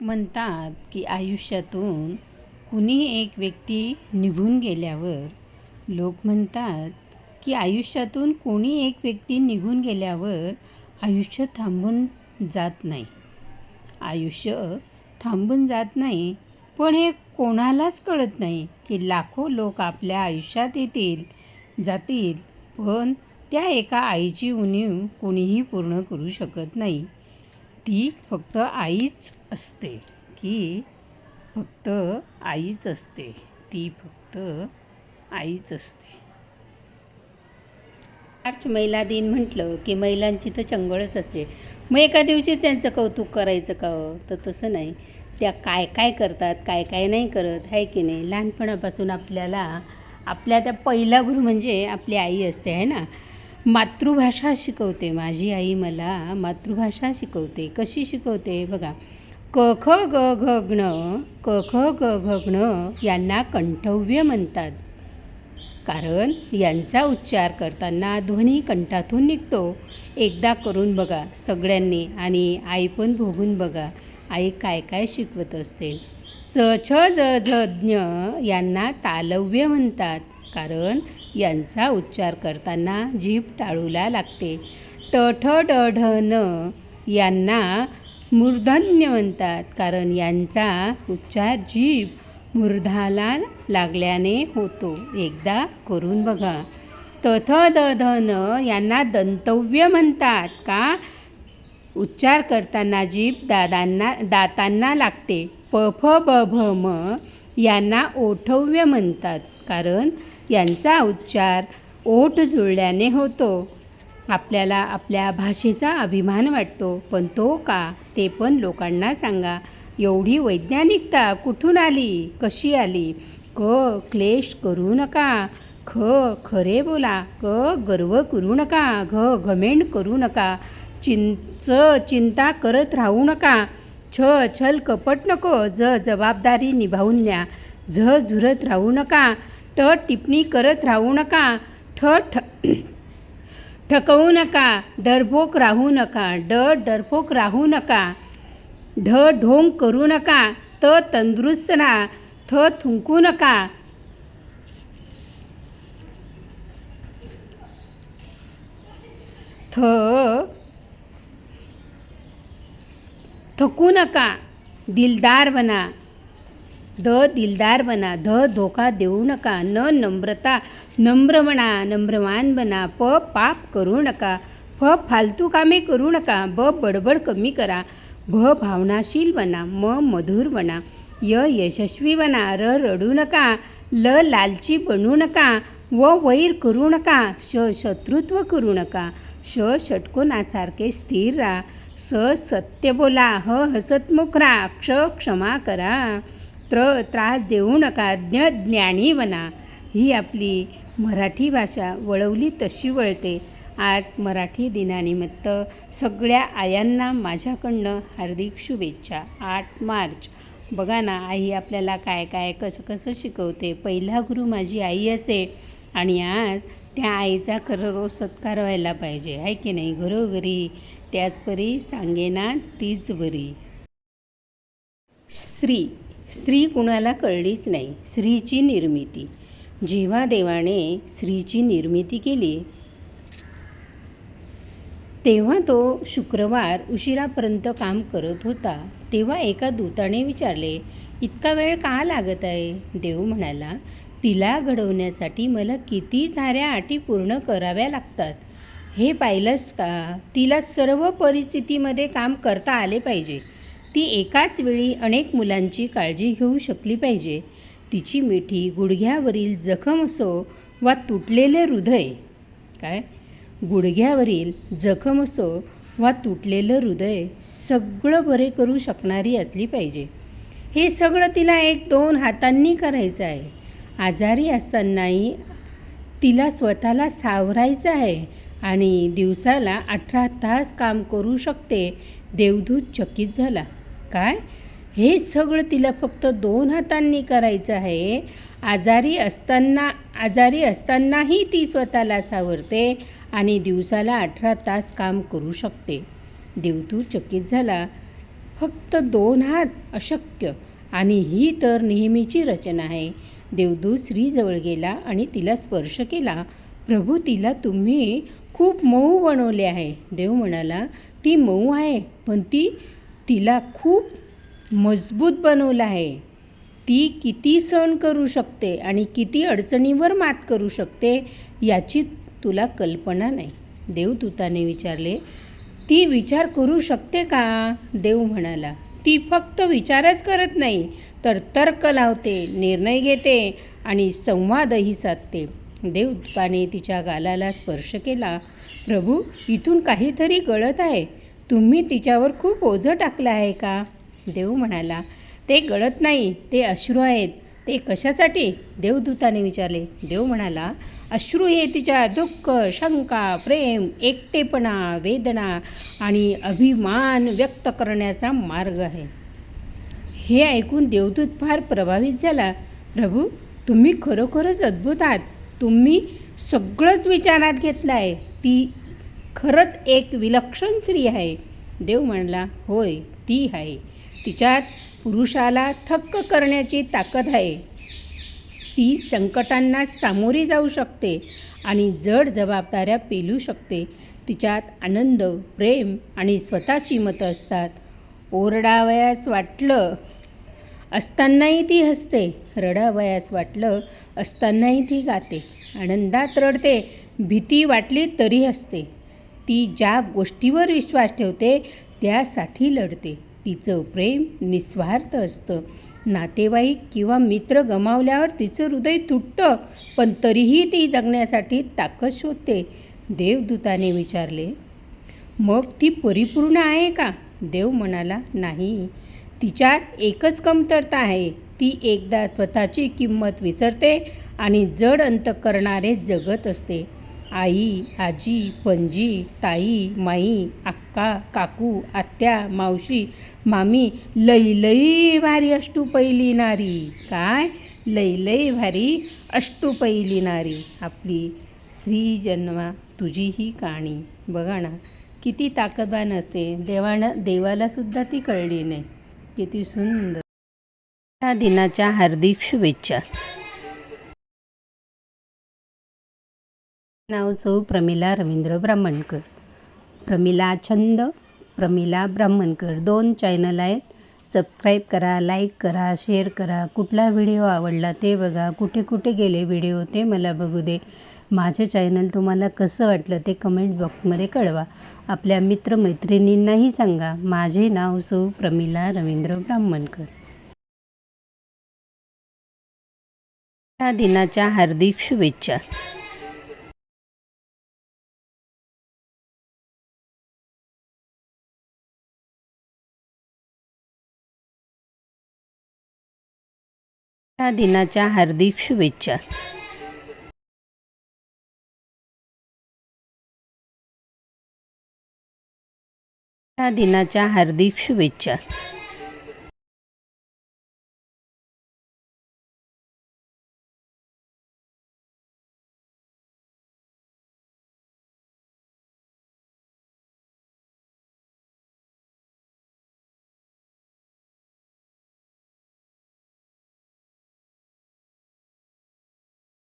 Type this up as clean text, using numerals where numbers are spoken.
म्हणतात की आयुष्यातून कुणी एक व्यक्ती निघून गेल्यावर लोक म्हणतात की आयुष्यातून कोणी एक व्यक्ती निघून गेल्यावर आयुष्य थांबून जात नाही. आयुष्य थांबून जात नाही, पण हे कोणालाच कळत नाही की लाखो लोक आपल्या आयुष्यात येतील जातील, पण त्या एका आईची उणीव कोणीही पूर्ण करू शकत नाही. ती फक्त आईच असते, की फक्त आईच असते, ती फक्त आईच असते. मार्च महिला दिन म्हटलं की महिलांची तर चंगळच असते. मग एका दिवशी त्यांचं कौतुक करायचं का हो? तर तसं नाही. त्या काय काय करतात, काय काय नाही करत, आहे की नाही. लहानपणापासून आपल्या त्या पहिला गुरु म्हणजे आपली आई असते, आहे ना. मातृभाषा शिकवते माझी आई. मला मातृभाषा शिकवते. कशी शिकवते बघा. क ख ग घ ज्ञ, क ख ग घ ज्ञ यांना कंठव्य म्हणतात, कारण यांचा उच्चार करताना ध्वनी कंठातून निघतो. एकदा करून बघा सगळ्यांनी, आणि आई पण भोगून बघा आई काय काय शिकवत असते. च छ ज झ ज्ञ यांना तालव्य म्हणतात, कारण यांचा उच्चार करताना जीभ टाळूला लागते. ट ठ ड ढ न यांना मूर्धन्य म्हणतात, कारण यांचा उच्चार जीभ मूर्धाला लागल्याने होतो. एकदा करून बघा. त थ द ध न यांना दंतव्य म्हणतात, का उच्चार करताना जीभ दातांना लागते. प फ ब भ म यांना ओठव्य म्हणतात, कारण यांचा उच्चार ओठ जुळल्याने होतो. आपल्याला आपल्या भाषेचा अभिमान वाटतो, पण तो का ते पण लोकांना सांगा. एवढी वैज्ञानिकता कुठून आली, कशी आली. क क्लेश करू नका, ख खरे बोला, क गर्व करू नका, घ घमेंड करू नका, चिंता करत राहू नका, छ छल कपट नको, ज जबाबदारी निभावून न्या, झ झुरत राहू नका, ट टिप्पणी करत राहू नका, ठकवू नका, डरपोक राहू नका, डरपोक राहू नका, ढ ढोंग करू नका, त तंदुरुस्त राहा, थ थुंकू नका, थकू नका, दिलदार बना, दिलदार बना, धोका देऊ नका, नम्र बना, नम्रवान बना, पाप करू नका, फालतू कामे करू नका, बडबड कमी करा, भावनाशील बना, मधुर बना, यशस्वी बना, रडू नका, लालची बनू नका, वैर करू नका, शत्रुत्व करू नका, षटकोनासारखे स्थिर राहा, सत्य बोला, हसतमुख राहा, क्षमा करा, त्रास देऊ नका, ज्ञानी बना. ही आपली मराठी भाषा वळवली तशी वळते. आज मराठी दिनानिमित्त सगळ्या आयांना माझ्याकडनं हार्दिक शुभेच्छा. 8 मार्च बघा ना, आई आपल्याला काय काय कसं शिकवते. पहिला गुरु माझी आई असे, आणि आज त्या आईचा खरं रोज सत्कार व्हायला पाहिजे, आहे की नाही. घरोघरी त्याच परी सांगेना तीच बरी. स्त्री कुणाला कळलीच नाही. स्त्रीची निर्मिती. जेव्हा देवाने स्त्रीची निर्मिती केली तेव्हा तो शुक्रवार उशिरापर्यंत काम करत होता. तेव्हा एका दूताने विचारले, इतका वेळ का लागत आहे. देव म्हणाला, तिला घडवण्यासाठी मला किती साऱ्या अटी पूर्ण कराव्या लागतात हे पाहिलंस का. तिला सर्व परिस्थितीमध्ये काम करता आले पाहिजे. ती एकाच वेळी अनेक मुलांची काळजी घेऊ शकली पाहिजे. तिची मिठी गुडघ्यावरील जखम असो वा तुटलेले हृदय, गुडघ्यावरील जखम असो वा तुटलेलं हृदय सगळं बरे करू शकणारी असली पाहिजे. हे सगळं तिला 1-2 हातांनी करायचं आहे. आजारी असतानाही तिला स्वतःला सावरायचं आहे, आणि दिवसाला 18 तास काम करू शकते. देवदूत चकित झाला. काय, हे सगळं तिला फक्त 2 हातांनी करायचं आहे. आजारी असतानाही ती स्वतःला सावरते आणि दिवसाला 18 तास काम करू शकते. देवदूत चकित झाला. फक्त 2 हात अशक्य, आणि ही तर नेहमीची रचना आहे. देवदूत स्त्रीजवळ गेला आणि तिला स्पर्श केला. प्रभू, तिला तुम्ही खूप मऊ बनवले आहे. देव म्हणाला, ती मऊ आहे, पण तिला खूप मजबूत बनवलं आहे. ती किती सहन करू शकते आणि किती अडचणीवर मात करू शकते याची तुला कल्पना नाही. देवदूताने विचारले, ती विचार करू शकते का? देव म्हणाला, ती फक्त विचारच करत नाही, तर तर्क लावते, निर्णय घेते आणि संवादही साधते. देवदूताने तिच्या गालाला स्पर्श केला. प्रभू, इथून काहीतरी गळत आहे. तुम्ही तिच्यावर खूप ओझं टाकलं आहे का? देव म्हणाला, ते गळत नाही, ते अश्रू आहेत. ते कशासाठी? देवदूताने विचारले. देव म्हणाला, अश्रू हे तिच्या दुःख, शंका, प्रेम, एकटेपणा, वेदना आणि अभिमान व्यक्त करण्याचा मार्ग आहे. हे ऐकून देवदूत फार प्रभावित झाला. प्रभू, तुम्ही खरोखरच अद्भुत आहात. तुम्ही सगळंच विचारात घेतलं आहे. ती खरंच एक विलक्षण स्त्री आहे. देव म्हणला, होय, ती आहे. तिच्यात पुरुषाला थक्क करण्याची ताकद आहे. ती संकटांना सामोरी जाऊ शकते आणि जड जबाबदाऱ्या पेलू शकते. तिच्यात आनंद, प्रेम आणि स्वतःची मतं असतात. ओरडावयास वाटलं असतानाही ती हसते, रडावयास वाटलं असतानाही ती गाते, आनंदात रडते, भीती वाटली तरी हसते. ती ज्या गोष्टीवर विश्वास ठेवते त्यासाठी लढते. तिचं प्रेम निस्वार्थ असतं. नातेवाईक किंवा मित्र गमावल्यावर तिचं हृदय तुटतं, पण तरीही ती जगण्यासाठी ताकद शोधते. देवदूताने विचारले, मग ती परिपूर्ण आहे का? देव म्हणाला, नाही. तिच्यात एकच कमतरता आहे. ती एकदा स्वतःची किंमत विसरते आणि जड अंतःकरणाने जगत असते. आई, आजी, पणजी, ताई, माई, अक्का, काकू, आत्या, मावशी, मामी, लई भारी अष्टुपैली नारी. काय? लई भारी अष्टुपैली नारी. आपली श्री जन्मा तुझी ही कहाणी. बघा ना, किती ताकदवान असते. देवाला सुद्धा ती कळली नाही. किती सुंदर. या दिनाच्या हार्दिक शुभेच्छा. नाव सौ प्रमिला रवींद्र ब्राह्मणकर. प्रमिला छंद, प्रमिला ब्राह्मणकर 2 चॅनल आहेत. सबस्क्राईब करा, लाईक करा, शेअर करा. कुठला व्हिडिओ आवडला ते बघा. कुठे कुठे गेले व्हिडिओ ते मला बघू दे. माझे चॅनल तुम्हाला कसं वाटलं ते कमेंट बॉक्समध्ये कळवा. आपल्या मित्रमैत्रिणींनाही सांगा. माझे नाव सौ प्रमिला रवींद्र ब्राह्मणकर. या दिनाच्या हार्दिक शुभेच्छा. या दिनाच्या हार्दिक शुभेच्छा. या दिनाच्या हार्दिक शुभेच्छा.